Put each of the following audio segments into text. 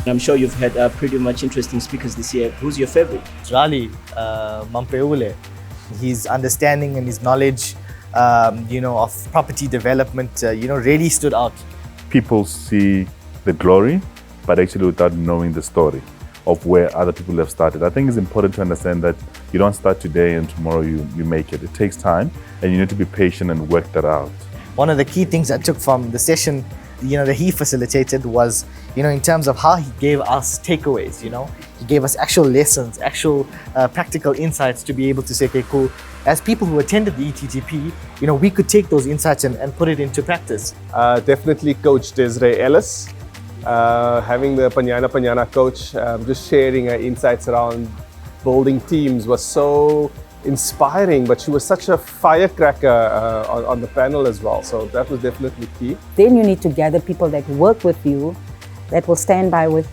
I'm sure you've had pretty much interesting speakers this year. Who's your favorite? Raleigh Mampeule. His understanding and his knowledge, of property development, really stood out. People see the glory, but actually without knowing the story of where other people have started. I think it's important to understand that you don't start today and tomorrow you make it. It takes time and you need to be patient and work that out. One of the key things I took from the session, that he facilitated was, in terms of how he gave us takeaways, He gave us actual lessons, actual practical insights to be able to say, okay, cool. As people who attended the eTTP, we could take those insights and put it into practice. Definitely Coach DESIREE ELLIS. Having the Panyana coach, just sharing her insights around building teams was so inspiring, but she was such a firecracker on the panel as well. So that was definitely key. Then you need to gather people that work with you, that will stand with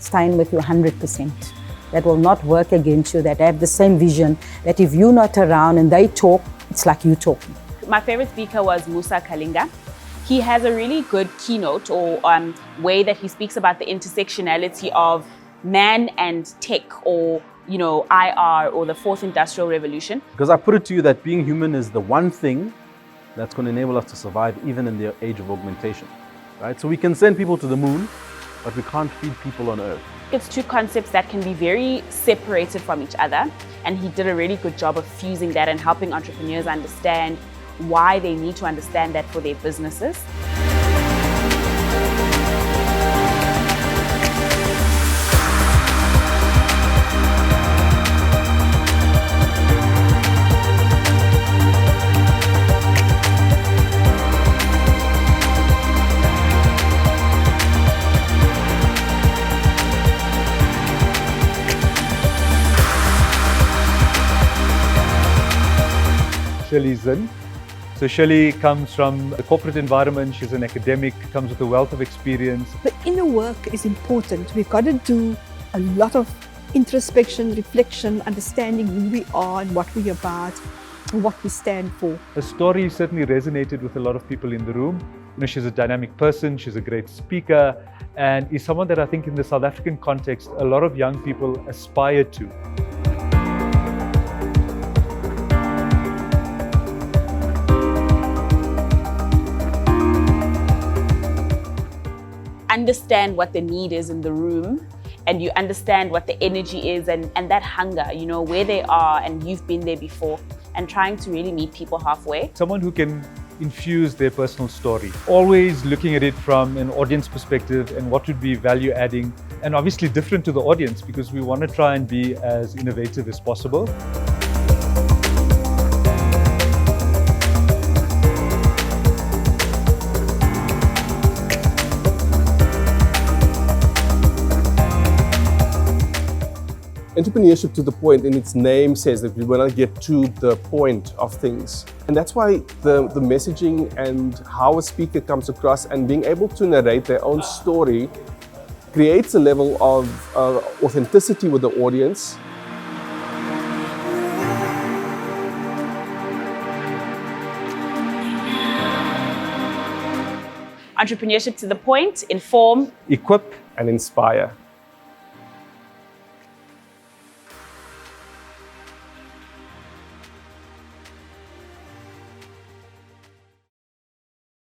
you 100%, that will not work against you, that have the same vision, that if you're not around and they talk, it's like you talking. My favorite speaker was MUSA KALENGA. He has a really good keynote or way that he speaks about the intersectionality of man and tech, or IR, or the fourth industrial revolution. Because I put it to you that being human is the one thing that's going to enable us to survive even in the age of augmentation, right? So we can send people to the moon, but we can't feed people on Earth. It's two concepts that can be very separated from each other, and he did a really good job of fusing that and helping entrepreneurs understand why they need to understand that for their businesses. ZINN. So Shirley comes from the corporate environment. She's an academic, comes with a wealth of experience. The inner work is important. We've got to do a lot of introspection, reflection, understanding who we are and what we're about and what we stand for. Her story certainly resonated with a lot of people in the room. She's a dynamic person, she's a great speaker, and is someone that I think in the South African context, a lot of young people aspire to. Understand what the need is in the room, and you understand what the energy is and that hunger, where they are, and you've been there before, and trying to really meet people halfway. Someone who can infuse their personal story, always looking at it from an audience perspective and what would be value adding, and obviously different to the audience, because we want to try and be as innovative as possible. Entrepreneurship to the point, in its name, says that we want to get to the point of things. And that's why the messaging and how a speaker comes across and being able to narrate their own story creates a level of authenticity with the audience. Entrepreneurship to the point, inform, Equip and inspire.